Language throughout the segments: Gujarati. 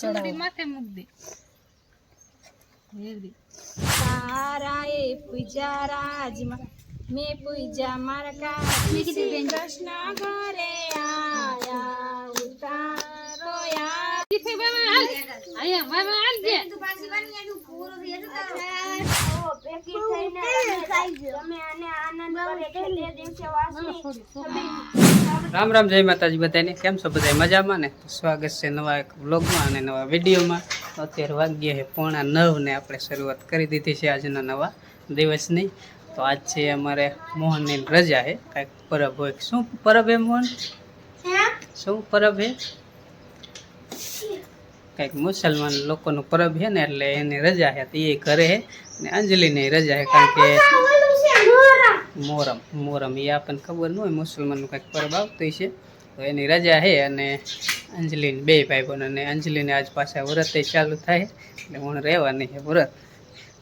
चुनरी माथे मुक दे तारा ए पूजा राज में पूजा मारका श्री कृष्ण घरे आया उतारो यार दिखे बाबा आया बाबा आ जे तू पासी बनी एनु पूरो भेज ओ पेकी थઈને તમે આને આનંદ કરે કે તે દિવસે વાસી राम राम जय माताजी बधाने केम छो बधाय मजामां ने स्वागत छे नवा एक व्लॉगमां अने नवा विडियोमां। अत्यारे वाग्या छे 8:45 ने आपणे शरूआत करी दीधी छे आजना नवा दिवसनी। तो आज छे अमारे मोहननी रजा है, कांईक परब होय। शुं परब है मोहन? शुं परब है? कांईक मुसलमान लोकोनुं परब है ने એટલે એની રજા है, तो એ घरे है ने अंजलिनी रजा है कारण के मोहरम मोहरम ये आपने खबर न होय मुसलमान कई परब आवती है तो एनी रजा है। अने अंजलिन बे भाई बहन अने अंजलिने आज पाछा व्रत चालू थाय એટલે હું રહેવાની છે વ્રત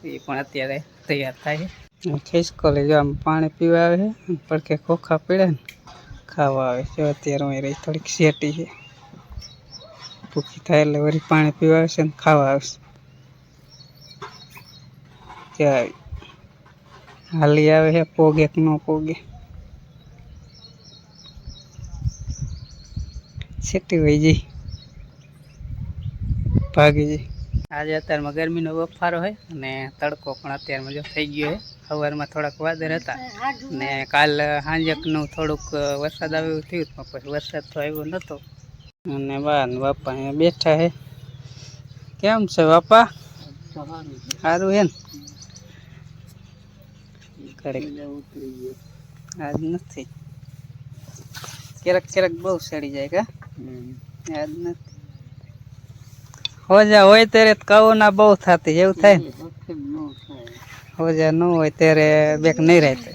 એ પણ અત્યારે તૈયાર થાય છે। ખિસકોલી જો આમ પાણી પીવા આવે છે, પડકે ખોખા પીડે ને ખાવા આવે છે। અત્યારે હું રહી થોડીક સેટી છે, ભૂખી થાય એટલે વળી પાણી પીવા આવે છે ને ખાવા આવે છે। ત્યાં हाली आवे है पोगे कि न पोगे छेटी हुई जी भागी जी। आज अत्यार में गर्मी नो बफारो है ने तड़को पण अत्यार में जो थई गयो है। सवार में थोड़ा वादळ हता ने काल हांजक नु थोड़ुक वरसाद आव्यो थयो पण પછી वरसाद तो आव्यो नतो। અને બા ને બાપા અહીંયા બેઠા है। केम छे बापा? सारू है ने? आज नहीं क्यारक बहुत सड़ी जाएगा आज नहीं हो जा होय तेरे कहो ना बहुत थाती एवं थाय हो जा न होय तेरे बेक नहीं रहते।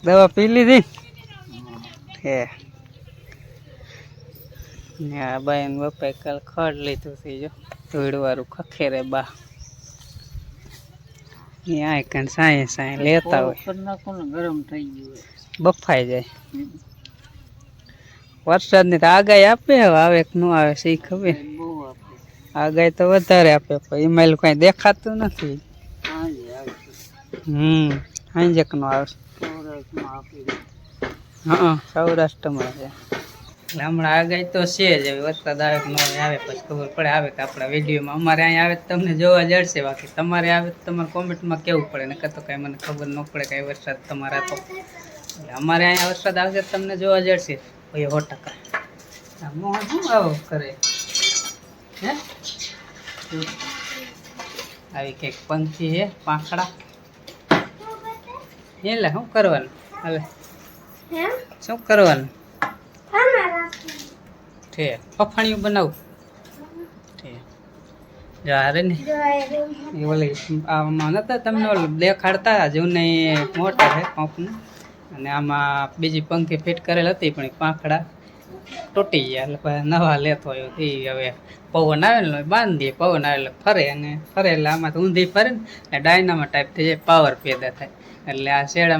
दवा पी ली थी है बहन बापा कल खड़ लीधु थी जो धूड़ वारू खखेरे बा यहाँ कण साए साए लेता हो गरम थई गयो बफाई जाए। वरसाद ने आगाही आपे आवे के न आवे सही खबर आगाही तो वधारे आपे पण ईमेल कई देखातुं नथी। हांजक नो आवे हाँ सौराष्ट्र में है हमણાં आगाही तो छे ज वरसाद आवे के न आवे પછી खबर पड़े आवे के आपણા विडियोमां अमारे अहीं आवे तो तमने जोवा जड़शे बाकी तमारे आवे तो तमारे कॉमेंटमां केवुं पड़े नकर तो कांई मने खबर न पड़े कांई वरसाद तमारा तो अमारे अहीं वरसाद आवशे तमने जोवा जड़शे भाई 100%। मोहन शुं आवो करे हे આવી કંઈક પંખી હે પાંખડા એટલે શું કરવાનું હવે શું કરવાનું ठे फफाणियों बनाऊ ठे जा रे ने ये वाले आमा नता तमने ओल देखाड़ता जूने मोटर है पंपने अने आमा बीजी पंखी फिट करेल हती पण પાંખડા તૂટી ગયા એટલે નવા લેતો આવ્યો થી હવે પવન આવે ને બાંધી દે પવન આવે એટલે ફરે અને ફરે એટલે આમાં તો ઊંધી ફરે ને ડાયનામો ટાઈપ થઈ જાય પાવર પેદા થાય એટલે આ શેડા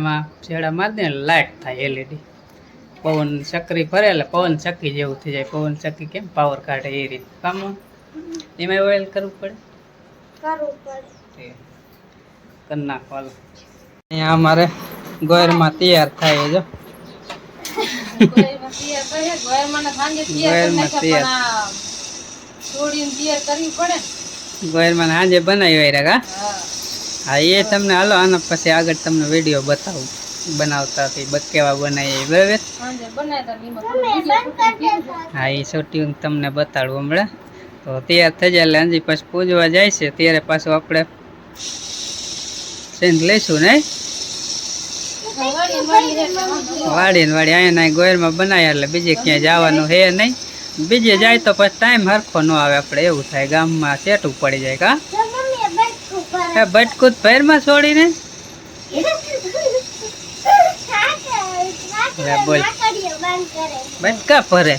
મારી દે લાઇટ થાય LED पवन चक्री फरे એટલે पवन चक्की जेवुं थई जाय। पवन चक्की केम पावर काढे ए रीत काम एमां ऑयल करवुं पड़े कर नाखो। अहींया अमारे गोयरमा तैयार थाय जो गोयरमा तैयार करे गोयरमा ने सांजे तैयार करे पण छोडीने तैयार करवी पड़े गोयरमा ने सांजे बनावी वायरा हां ए तमने हालो आना पछी આગળ તમને વિડિયો બતાવું बनावता थी केवा बनाए बराबर हाँ ये छोटी तमने बताड़ू हमणे तो तैयार थई जाय એટલે હજી પાછું પૂજવા જાય છે ત્યારે પાછું આપણે સેન્ડ લઈશું નહીં વાડી અહીંયા ગોયરમાં બનાવ્યા એટલે બીજે ક્યાંય જવાનું હે નહીં બીજે જાય તો પછી ટાઈમ હરખો ન આવે આપણે એવું થાય ગામમાં સેટું પડી જાય કા બટકું ભેરમાં છોડીને बोल बटका परे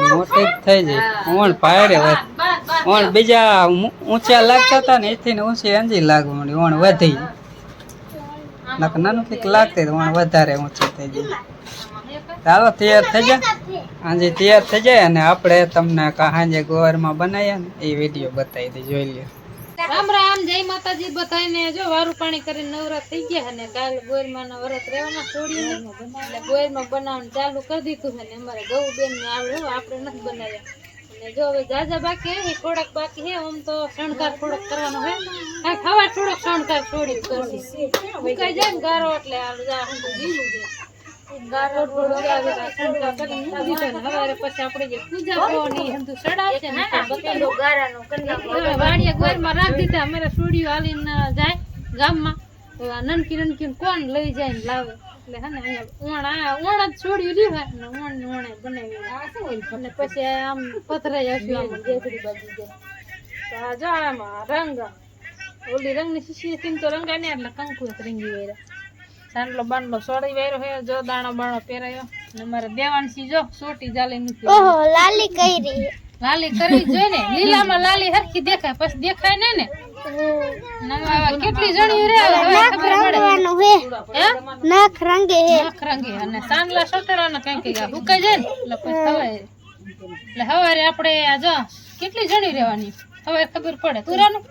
मोटी थई जाय कोण पायरे ઓણ બીજા ઊંચા લાગતા હતા ને એથી ને ઊંચી અંજી લાગવા મળી ઓણ વધી નક નાનું કંઈક લાગતી ઓણ વધારે ઊંચી થઈ ગઈ ચાલો તૈયાર થઈ જાય આજે તૈયાર થઈ જાય અને આપણે તમને સાંજે ગોરમાં બનાવ્યા ને એ વિડીયો બતાવી દઈ જોઈ લ્યો રામ રામ જય માતાજી બધાને જો વારું પાણી કરીને નવરા થઈ ગયા અને કાલ ગોરમાં ના વરત રહેવાના છોડીને એટલે ગોરમાં બનાવવાનું ચાલુ કરી દીધું અને અમારે ગૌ બેન ને આવડે આપણે નથી બનાવ્યા અને જો હવે જાજા બાકી હે થોડાક બાકી હે આમ તો શણગાર થોડોક કરવાનો હે આ ખાવા થોડોક શણગાર છોડી કરવી મુકાઈ જાય ને ગારો એટલે આ હું જીલું છે ગારો થોડો આવે શણગાર કરીને મૂકી દીધો ને હવે પછી આપણે જે પૂજા કરવાની હંધુ ચડાવશે ને બકેલો ગારાનો કન્યા વાડિયા ગોરમાં રાખ દીધા અમારે છોડીઓ હાલીને જાય ગામમાં તો આ નનકી નનકી કોણ લઈ જાય ને લાવે એટલે હે ને અહીંયા ઓણ જ છોડ્યું રહ્યું ને ઓણ ને ઓણે બનાવી અને પછી આમ પથરાઈ આવ્યું આમ દેખડી બાજુ જાય તો આ જો આમાં રંગ ઓલી રંગની શીશી થી તો રંગા ને એટલે કંકુ રંગી વેરા ચાંદલો બાંડલો સોડી વેરો હે જો દાણો બાણો પહેરાયો ને મારે દેવાનસી જો સોટી જાલી નથી ઓહો લાલી કરી લાલી કરવી જોઈએ ને લીલામાં લાલી હરખી દેખાય પછી દેખાય ને કેટલી જણી રે નાક રંગવાનું હે નાક રંગે હે નાક રંગે અને સાંગલા સોટરાનો કઈ હુકાઈ જાય ને એટલે પછી ખવાય એટલે હવારે આપણે આ જો કેટલી જણી રહેવાની હવે ખબર પડે તુરાનું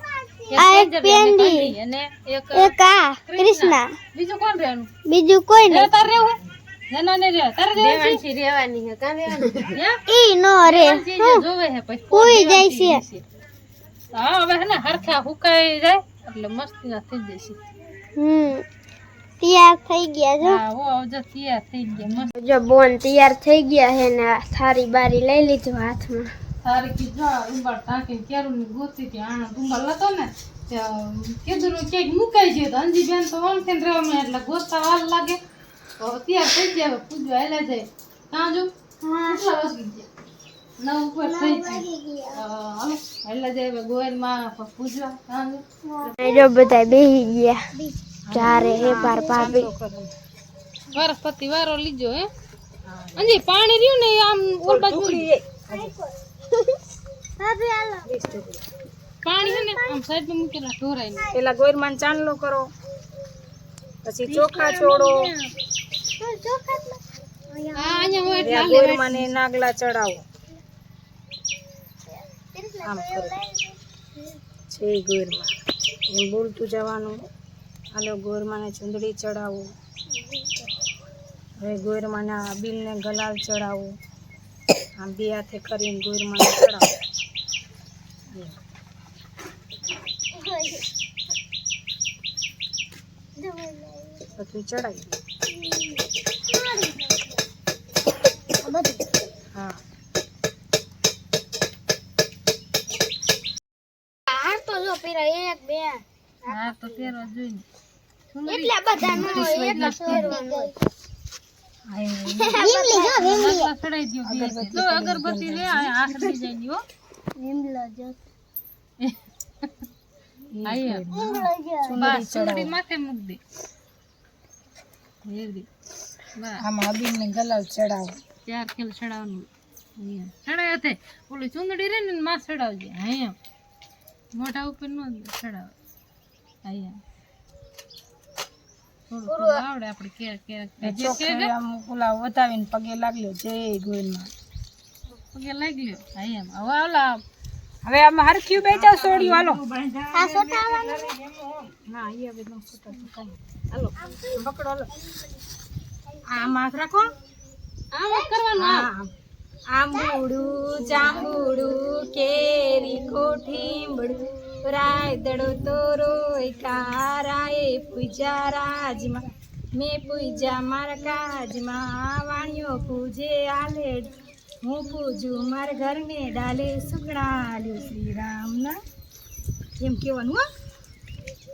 આ એક પેંડી અને એક આ કૃષ્ણા બીજું કોણ રહેવાનું બીજું કોઈ નહીં તાર રહેવું જના ને રે તાર દેવાંશી રહેવાની હે કાં રહેવાની ઈ નો રે જોવે હે પછી કોઈ જાય છે હા હવે હે ને હરખા હુકાઈ જાય એટલે મસ્તી ના થઈ જશે તૈયાર થઈ ગયા જો હા ઓ જો તૈયાર થઈ ગયા મસ્ત જો બોન તૈયાર થઈ ગયા હે ને થારી બારી લઈ લીધું હાથમાં તારી કી જો ઉંબર ટાંકી કેરું ની ગોતી થી આનો ઉંબર લતો ને કીધું કેક મુકાઈ ગયો તો અંજી બેન તો ઓન થઈને રહેવા મને એટલે ગોતા વાર લાગે તો તૈયાર થઈ ગયા પૂજવા એલા જાય કાં જો કેટલા વાગી ગયા 9 ઉપર થઈ ગયા હાલો એલા જાય ગોયર માં પૂજવા કાં જો બધા બેહી ગયા ચારે હે પાર ભાભી વરસ્પતિ વારો લીજો હે અંજી પાણી રહ્યું ને આમ ઓર બાજુ પાણી હે ને આમ સાઈડ માં મૂકેલા ઢોરાય ને પેલા ગોરમાન ચાંદલો કરો પછી ચોખા છોડો આ અહીંયા હોય એટલે ગોરમાને નાગલા ચડાવો આમ કરો છે ગોરમાં એમ બોલતું જવાનું હાલો ગોરમાને ચૂંદડી ચડાવો હવે ગોરમાના બિલને ગલાલ ચડાવો આમ બે હાથે કરીને ગોરમાને ચડાવો પછી ચડાવી હા આ તો જો પેલા 1 2 હા તો તેરો જોઈને એટલા બધા નો એટલા ફેરવાનો ચડાઈ દો તો અગરબત્તી લે આખ દી જાય ની હો હિમલા જો આયા બસ સુંદરી માથે મૂક દે એવી આમાં અબીલને ગલાલ ચડાવો 4 કિલો ચડાવવાનું અહીંયા ચડાવ્યો તે ઓલી ચૂંદડી રે ને માં ચડાવજે અહીંયા મોઢા ઉપર નો ચડાવે અહીંયા થોડું આવડે આપણે ચોખ્ખે આમ ઓલા વધાવીને પગે લાગ્યો જય ગોરમાં પગે લાગી લ્યો અહીંયા હવે ઓલા હવે આમાં હરખ્યું બેઠા સોડ્યું હાલો આ સોટાવાનો ના અહીંયા બધું સોટા સુકાય હાલો પકડો હાલો આમ હાથ રાખો આમ કરવાનું આમ આંબુડું જાંબુડું કેરી કોઠીંબડું રાયદડો તોરોય કારાએ પૂજા રાજમાં મેં પૂજા મારા કાજમાં વાણિયો પૂજે આલેડ હું પૂજું મારા ઘરને ડાલે સુગણાલ્યું શ્રી રામના એમ કહેવાનું હો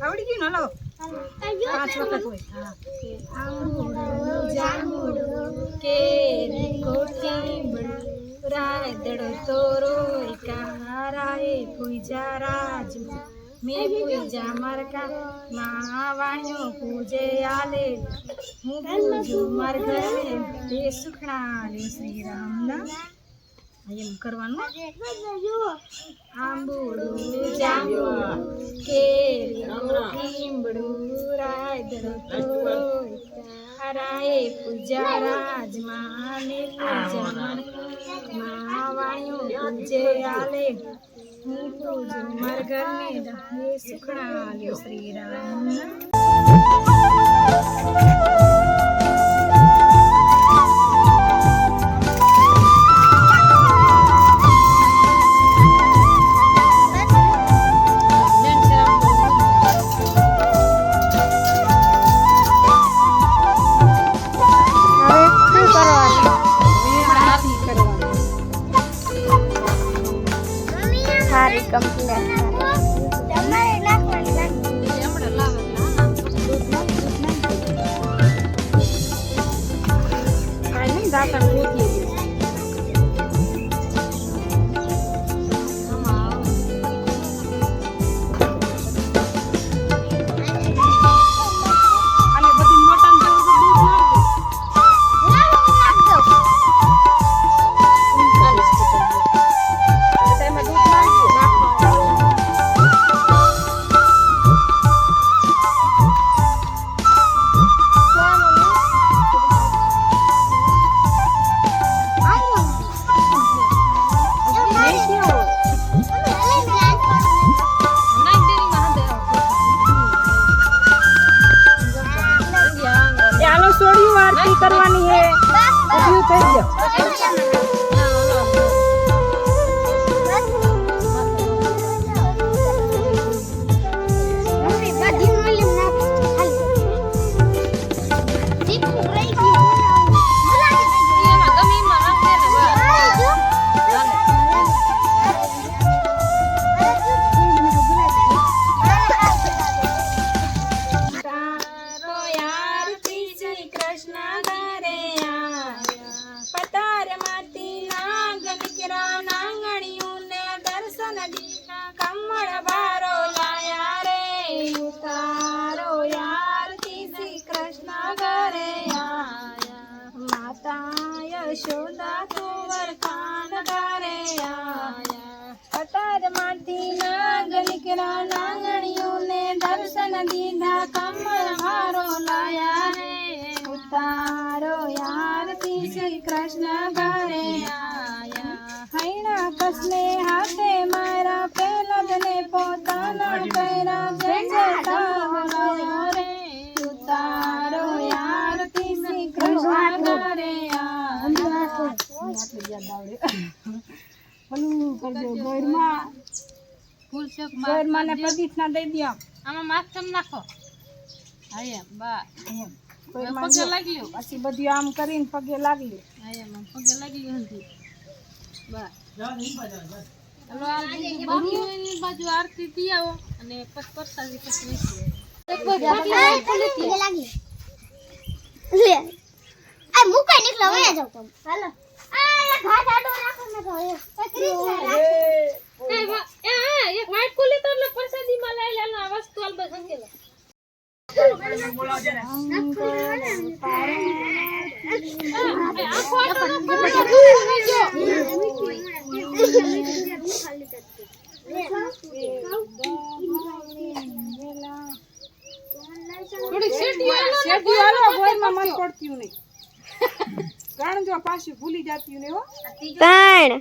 આવડી ગયું ને હલો 5 વખત હોય હા આંબુડું જાંબુડું કેરી કોઠીંબડું રાયદડો તોરોય કારાએ પૂજા રાજમાં મેં પૂજા મારકા માં વાણ્યો પૂજે આલે હું પૂજું માર ઘરે તે સુખણા લે શ્રી રામના એમ કરવાનું આંબુડું જાંબુડું કેરીનું લીમડું રાયદરું તોય રાયે પૂજા રાજમાં ને પૂજા માવાયું પૂજે આલે હું પૂજું માર ઘરને દાહે સુખડા લ્યો શ્રી રામ સારી કમ્પ્લેટ તમારે નાખવાની દાંતણ ગોતી કરવાની હે બધું થઈ ગયો यशोदा कुंवर खान घरे आया पतार माटी नाग निकरा नांगणियों ने दर्शन दीधा कमल मारो लाया रे उतारो आरती श्री कृष्ण घरे आया हैना कसले हाथे मारा पेलद ने पोताना पैरा जैसे लाया रे उतारो आरती श्री कृष्ण घरे પછી બધું આમ કરીને પગે લાગ્યું પગે લાગ્યું બાજુ આરતી થી આવો અને પછી પ્રસાદી પછી આ મુકાઈ નીકળો વયા જાવ તમે હાલો આ ઘાટ આડો રાખો ને તો એક વાઈટ કોલી તો એટલે પ્રસાદી માં લઈ લેવાનો આ વસ્તુ આલ બસ અંકેલા આ ફોટો ન પડે થોડી શેટી આલો ગોળમાં મત પડતી નહીં કારણ જો પાછી ભૂલી જાતી ને હો ત્રણ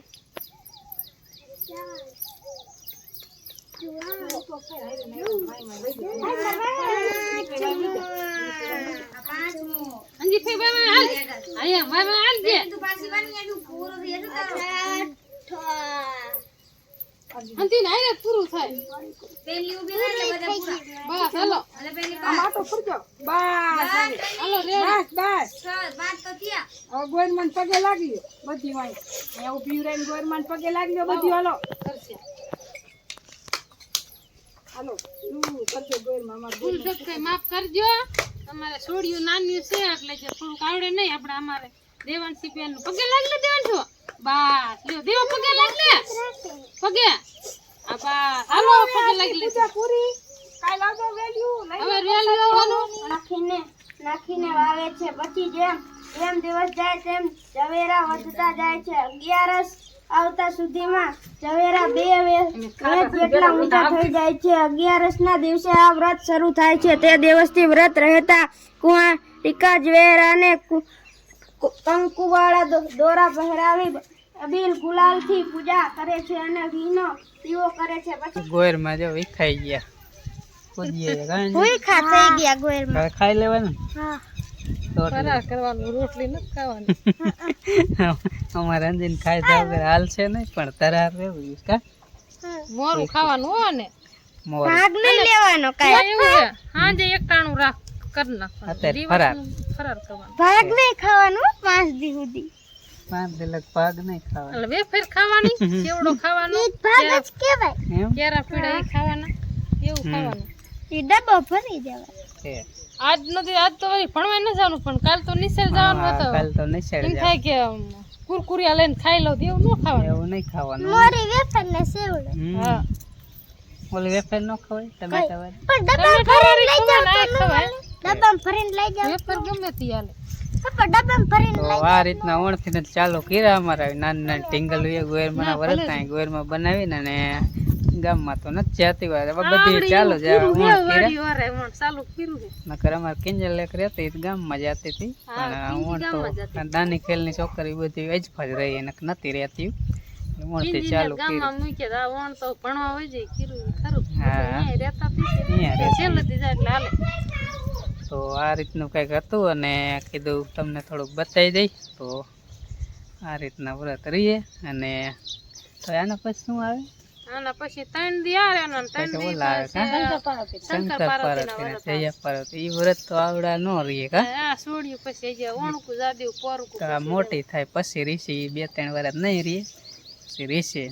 અંજી ફે બાબા હાલ આયા બાબા હાલ દે તું પાછી બની એનું પૂરો થઈ જશે અંતી ના રે પૂરું થાય પેલી ઊભી રહે એટલે બધા પૂરા બસ હાલો અને પેલી આ માટો ફરજો બસ હાલો રે બસ વાત તો થયા હવે ગોરમન પગે લાગી બધી વાય અહીંયા ઊભી રહીને ગોરમન પગે લાગી બધી હાલો કરશે હાલો તું કરજો ગોરમન અમાર ભૂલ સબકે માફ કરજો અમારે છોડ્યું નાન્યું છે એટલે જે થોડુંક આવડે નહીં આપણે અમારે દેવાંશી બેન પગે લાગી લે દેવાંશો બસ લ્યો દેવા પગે લાગી લે પગે આ બસ હાલો પગે લાગી લે પૂરી કાઈ લાગો વેલ્યુ હવે વેલ્યુ આવવાનું નાખીને વાવે છે પછી જેમ દિવસ જાય તેમ ઝવેરા વધતા જાય છે 11 આવતા સુધીમાં ઝવેરા 2 વેચ જેટલા ઊંચા થઈ જાય છે. 11ના દિવસે આ વ્રત શરૂ થાય છે. તે દિવસથી વ્રત રહેતા કુંવારિકા ઝવેરાને કંકુવાળા દોરા પહેરાવી અબીલ ગુલાલથી પૂજા કરે છે અને ઘીનો દીવો કરે છે. પછી ગોયરમાં જો વિખાઈ ગયા પૂજીએ કાંઈ ભૂખા થઈ ગયા ગોયરમાં. હવે ખાઈ લેવાનું હા તો ફરાર કરવાનું, રોટલી નથી ખાવાની. અમારે અંજીને ખાઈ જાવ વગર હાલ છે નહીં, પણ તરાર રહેવું કા મોરું ખાવાનું હો ને મોર ભાગ નહીં લેવાનો કાંઈ. એવું છે સાંજે એક ટાણું રાખ કરી નાખવાનું, અત્યારે ફરાર. દિવસનું ફરાર કરવાનું. ભાગ નહીં ખાવાનું 5 દી સુધી. 5 દિલક પાગ નહીં ખાવા એટલે વેફર ખાવાની, સેવડો ખાવાનો, ભાગ જ કહેવાય. એમ કેરા પીડા એ ખાવાના, એવું ખાવાનું. એ ડબ્બો ભરી દેવાય. છે આજ નથી, આજ તો વળી ભણવા ન જવાનું, પણ કાલ તો નિસર જવાનું હા, હતું. કાલ તો નિશાળ એમ જાવ થાય કે કુરકુરિયા લઈને ખાઈ લઉં, એવું ન ખાવાનું. એવું નહીં ખાવાનું મોરી વેફર ને સેવડો. હા ઓલી વેફર ન ખવાય ટમેટા વાળી પણ ડબ્બામાં ભરીને લઈ જાવ. વેફર ગમે તે હાલે. પણ ડબ્બામાં ભરીને તો આ રીતના ઓણથી ચાલુ કર્યા અમારા નાની નાની ટીંગલ ગોયરમાં વરસ ગોયરમાં બનાવીને અને ગામમાં તો નથી જતી હોય હવે બધી ચાલુ જ ઓણ કર્યા વાળી વારે વણ ચાલુ કર્યું છે. નકર અમારે કિંજલ એક રહેતી એ ગામમાં જતી હતી પણ ઓણ તો નાની ખેલની છોકરી બધી અજફા જ રહી એને નથી રહેતી ઓણથી ચાલુ કર્યું ગામમાં મૂક્યા હતા, વણ તો ભણવા હોય જાય કર્યું ખરું. હા. અહીંયા રહેતા અહીંયા રહેતા. છેલ્લેથી જાય એટલે હાલે. તો આ રીતનું કંઈક હતું અને કીધું તમને થોડુંક બતાવી દઈ. તો આ રીતના વ્રત રહીએ અને તો આના પછી શું આવે આના પછી 3 દી આવે ને 3 પછી દી ઓલા આવે પછી શંકર પાર્વતીના જયા પાર્વતી ઈ વ્રત તો આવડા ન રહીએ કા આ સોડિયું પછી જે ઓણકું જાદીવ પોરકું તો આ મોટી થાય પછી રીસી 2-3 વર્ષ નહીં રહીએ પછી રીસી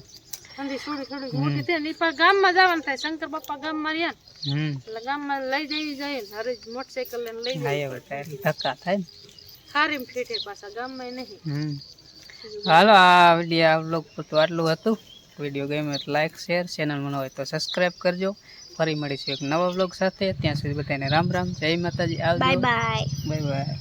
અંધી થોડી મોટી થાય ને ઈ પણ ગામમાં જવાનું થાય. શંકર બાપા ગામમાં રહ્યા ને હમ એટલે ગામમાં લઈ જવી જાય ને હરે મોટરસાઇકલ લઈને લઈ હા જાય. એવું થાય ધક્કા થાય ને ખારીમ ફેટે પાછા ગામમાં નહીં. હમ હાલો આ વિડીયો આ વ્લોગ તો આટલું હતું. વિડીયો ગમ્યો તો લાઈક શેર, ચેનલમાં ન હોય તો સબસ્ક્રાઈબ કરજો. ફરી મળીશું એક નવા વ્લોગ સાથે. ત્યાં સુધી બધાને રામ રામ, જય માતાજી, આવજો, બાય બાય. Bye bye.